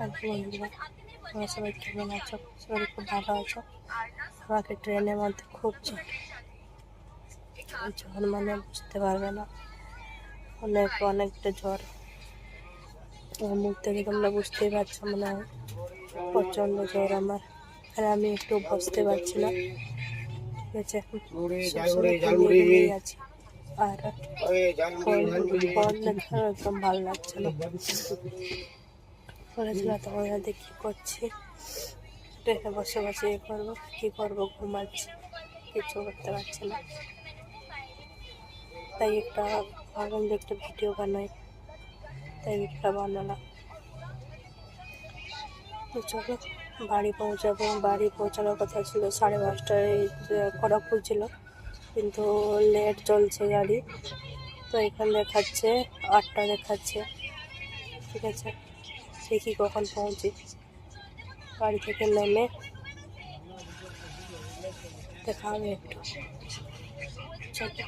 আর বন্ধুরা, তোমরা সবাই কেমন আছো? সবাই খুব ভালো আছো? আমাকে ট্রেনের মধ্যে খুব জ্বর মানে বুঝতে পারবে না, অনেকটা জ্বর। আমার মুখ থেকে তোমরা বুঝতেই পারছো, মনে হয় প্রচণ্ড জ্বর আমার। আর আমি একটু বসতে পারছি না, ঠিক আছে? ঘুমিয়ে আছি। আর ফোন দেখার একদম ভালো লাগছে না। বলেছিলাম তোমাদের কি করছি, ট্রেনে বসে বসে কি করবো, ঘুমাচ্ছি, কিছু করতে পারছি না। তাই ভাবলাম যে একটা ভিডিও বানাই, তাই ভিডিওটা বানালাম। তো চলো, বাড়ি পৌঁছানোর কথা ছিল 5:30টায়, খড়গপুর ছিল, কিন্তু লেট চলছে গাড়ি। তো এখানে দেখাচ্ছে 8টা দেখাচ্ছে, ঠিক আছে? দেখি কখন পৌঁছি। গাড়ি থেকে নেমে দেখা হবে একটু, চলো।